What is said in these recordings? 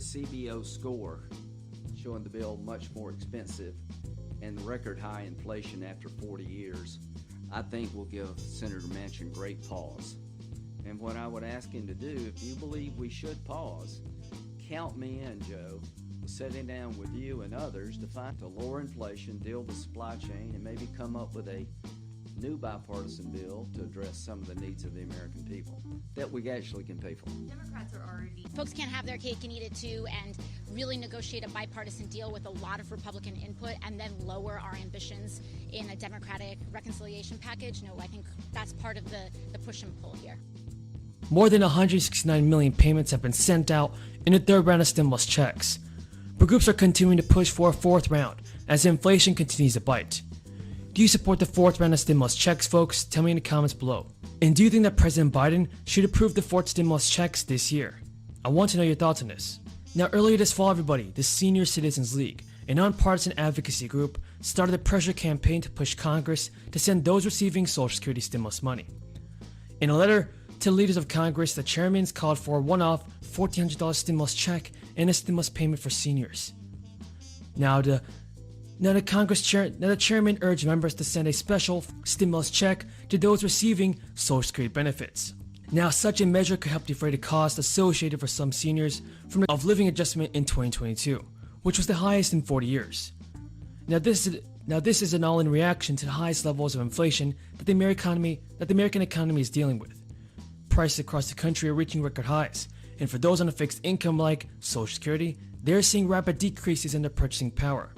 CBO score showing the bill much more expensive and the record high inflation after 40 years, I think will give Senator Manchin great pause. And what I would ask him to do, if you believe we should pause, count me in, Joe, sitting down with you and others to lower inflation, deal with supply chain, and maybe come up with a new bipartisan bill to address some of the needs of the American people that we actually can pay for. Democrats are already... Folks can't have their cake and eat it too, and really negotiate a bipartisan deal with a lot of Republican input and then lower our ambitions in a Democratic reconciliation package. No, I think that's part of the push and pull here. More than 169 million payments have been sent out in the third round of stimulus checks. But groups are continuing to push for a fourth round as inflation continues to bite. Do you support the fourth round of stimulus checks, folks? Tell me in the comments below. And do you think that President Biden should approve the fourth stimulus checks this year? I want to know your thoughts on this. Now, earlier this fall, everybody, the Senior Citizens League, a nonpartisan advocacy group, started a pressure campaign to push Congress to send those receiving Social Security stimulus money. In a letter to leaders of Congress, the chairman called for a one-off $1,400 stimulus check and a stimulus payment for seniors. Now the chairman urged members to send a special stimulus check to those receiving Social Security benefits. Now, such a measure could help defray the cost associated for some seniors from the living adjustment in 2022, which was the highest in 40 years. Now this is an all-in reaction to the highest levels of inflation that the American economy is dealing with. Prices across the country are reaching record highs, and for those on a fixed income like Social Security, they're seeing rapid decreases in their purchasing power.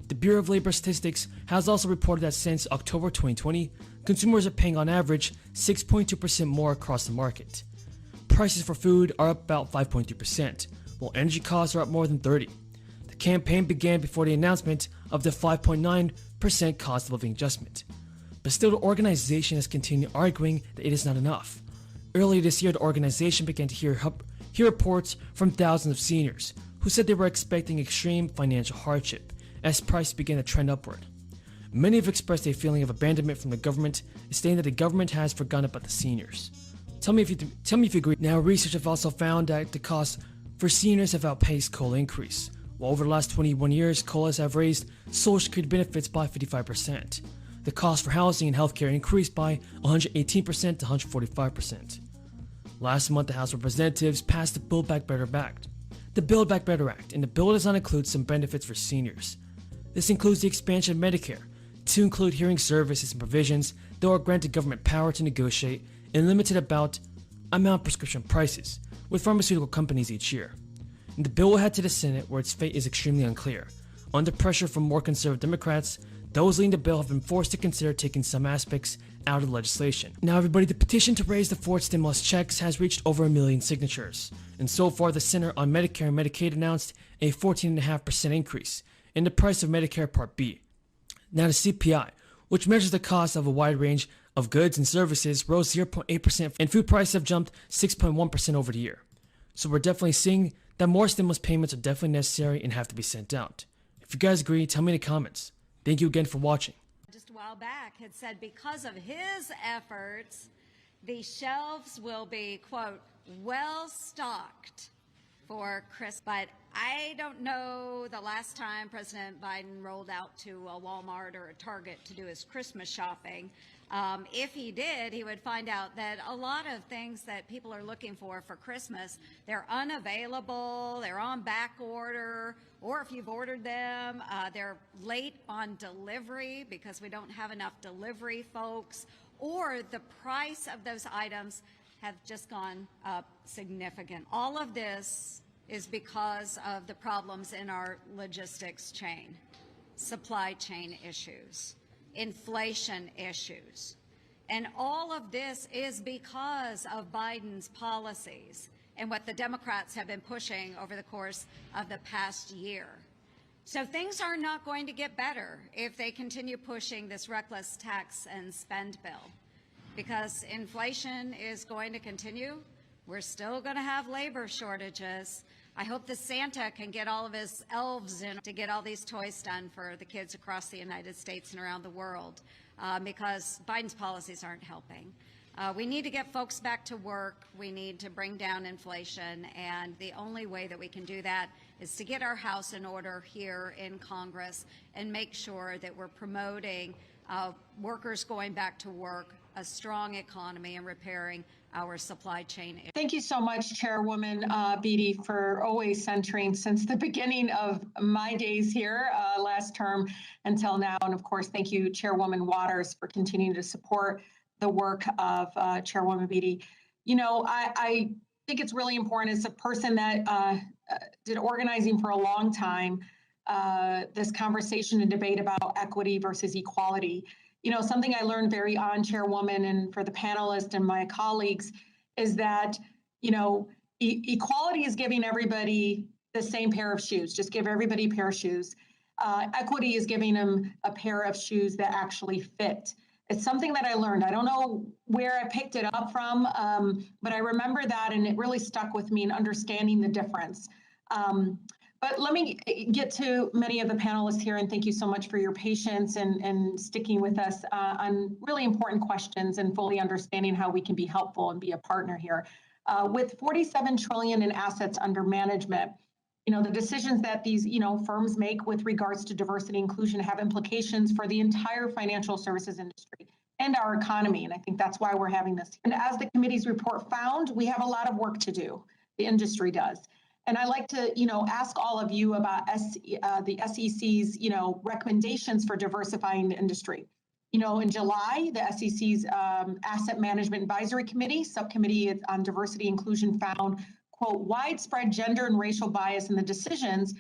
The Bureau of Labor Statistics has also reported that since October 2020, consumers are paying on average 6.2% more across the market. Prices for food are up about 5.2%, while energy costs are up more than 30%. The campaign began before the announcement of the 5.9% cost of living adjustment. But still, the organization has continued arguing that it is not enough. Earlier this year, the organization began to hear reports from thousands of seniors who said they were expecting extreme financial hardship as prices began to trend upward. Many have expressed a feeling of abandonment from the government, stating that the government has forgotten about the seniors. Tell me if you agree. Now, research have also found that the costs for seniors have outpaced COLA increase. While over the last 21 years, COLAs have raised Social Security benefits by 55%. The cost for housing and healthcare increased by 118% to 145%. Last month, the House of Representatives passed the Build Back Better Act. The Build Back Better Act, and the bill does not include some benefits for seniors. This includes the expansion of Medicare to include hearing services and provisions that will grant the government power to negotiate a limited amount prescription prices with pharmaceutical companies each year. And the bill will head to the Senate, where its fate is extremely unclear. Under pressure from more conservative Democrats, those leading the bill have been forced to consider taking some aspects out of the legislation. Now, everybody, the petition to raise the fourth stimulus checks has reached over 1 million signatures. And so far, the Center on Medicare and Medicaid announced a 14.5% increase in the price of Medicare Part B. Now, the CPI, which measures the cost of a wide range of goods and services, rose 0.8%, and food prices have jumped 6.1% over the year. So we're definitely seeing that more stimulus payments are definitely necessary and have to be sent out. If you guys agree, tell me in the comments. Thank you again for watching. Just a while back had said because of his efforts, the shelves will be, quote, well stocked for Christmas. But I don't know the last time President Biden rolled out to a Walmart or a Target to do his Christmas shopping. If he did, he would find out that a lot of things that people are looking for Christmas, they're unavailable, they're on back order, or if you've ordered them, they're late on delivery because we don't have enough delivery folks, or the price of those items have just gone up significant. All of this is because of the problems in our logistics chain, supply chain issues, inflation issues. And all of this is because of Biden's policies and what the Democrats have been pushing over the course of the past year. So things are not going to get better if they continue pushing this reckless tax and spend bill, because inflation is going to continue. We're still going to have labor shortages. I hope the Santa can get all of his elves in to get all these toys done for the kids across the United States and around the world, because Biden's policies aren't helping. We need to get folks back to work. We need to bring down inflation. And the only way that we can do that is to get our house in order here in Congress and make sure that we're promoting workers going back to work, a strong economy, and repairing our supply chain. Thank you so much, Chairwoman Beatty, for always centering since the beginning of my days here last term until now. And of course, thank you, Chairwoman Waters, for continuing to support the work of Chairwoman Beatty. You know, I think it's really important as a person that did organizing for a long time, this conversation and debate about equity versus equality. You know, something I learned very on, Chairwoman, and for the panelists and my colleagues, is that, you know, equality is giving everybody the same pair of shoes. Just give everybody a pair of shoes. Equity is giving them a pair of shoes that actually fit. It's something that I learned. I don't know where I picked it up from, but I remember that, and it really stuck with me in understanding the difference. But let me get to many of the panelists here, and thank you so much for your patience and sticking with us on really important questions and fully understanding how we can be helpful and be a partner here. With 47 trillion in assets under management, you know, the decisions that these, you know, firms make with regards to diversity and inclusion have implications for the entire financial services industry and our economy. And I think that's why we're having this. And as the committee's report found, we have a lot of work to do. The industry does. And I'd like to, you know, ask all of you about the SEC's, you know, recommendations for diversifying the industry. You know, in July, the SEC's Asset Management Advisory Committee, Subcommittee on Diversity Inclusion found, quote, widespread gender and racial bias in the decisions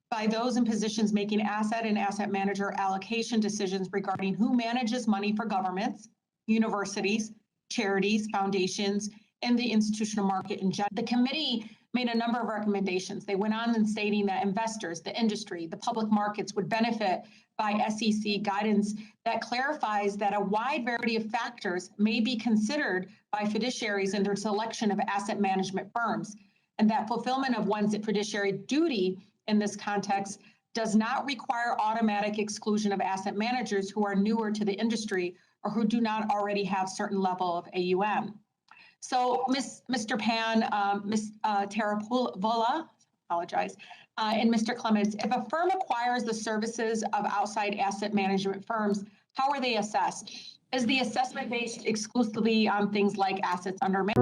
by those in positions making asset and asset manager allocation decisions regarding who manages money for governments, universities, charities, foundations, and the institutional market in general. The committee made a number of recommendations. They went on in stating that investors, the industry, the public markets would benefit by SEC guidance that clarifies that a wide variety of factors may be considered by fiduciaries in their selection of asset management firms, and that fulfillment of one's fiduciary duty in this context does not require automatic exclusion of asset managers who are newer to the industry or who do not already have certain level of AUM. So, Mr. Pan, Ms. Tarapola, apologize, and Mr. Clements, if a firm acquires the services of outside asset management firms, how are they assessed? Is the assessment based exclusively on things like assets under management?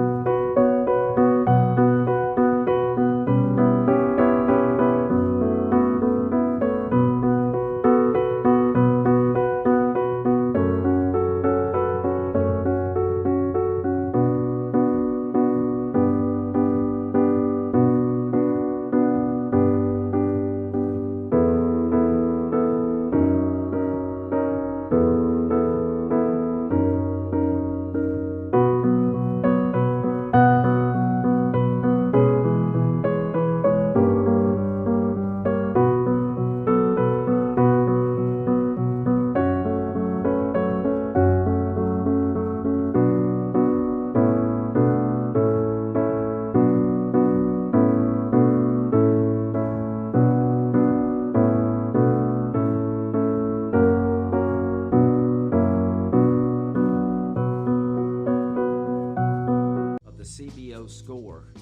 Score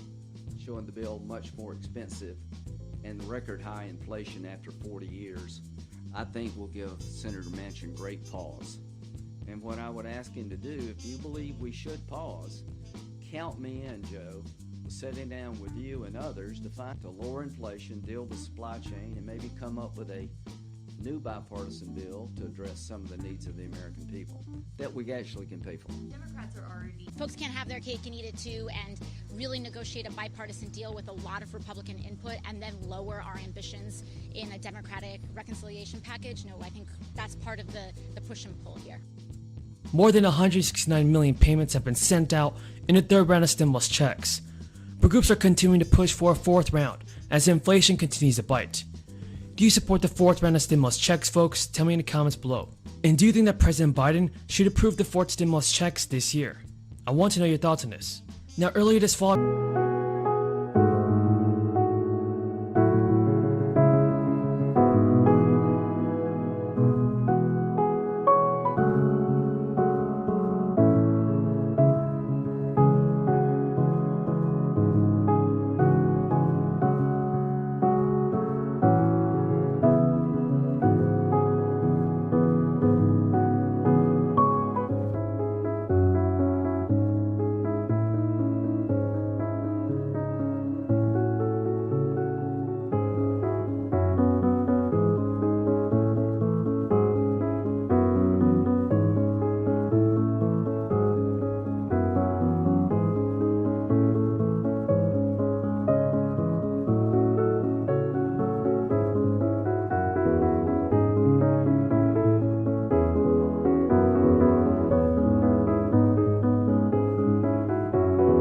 showing the bill much more expensive and record high inflation after 40 years, I think will give Senator Manchin great pause. And what I would ask him to do, if you believe we should pause, count me in, Joe, sitting down with you and others to lower inflation, deal with the supply chain, and maybe come up with a new bipartisan bill to address some of the needs of the American people that we actually can pay for. Democrats are already... Folks can't have their cake and eat it too, and really negotiate a bipartisan deal with a lot of Republican input and then lower our ambitions in a Democratic reconciliation package. No, I think that's part of the push and pull here. More than 169 million payments have been sent out in the third round of stimulus checks. But groups are continuing to push for a fourth round as inflation continues to bite. Do you support the fourth round of stimulus checks, folks? Tell me in the comments below. And do you think that President Biden should approve the fourth stimulus checks this year? I want to know your thoughts on this. Now, earlier this fall...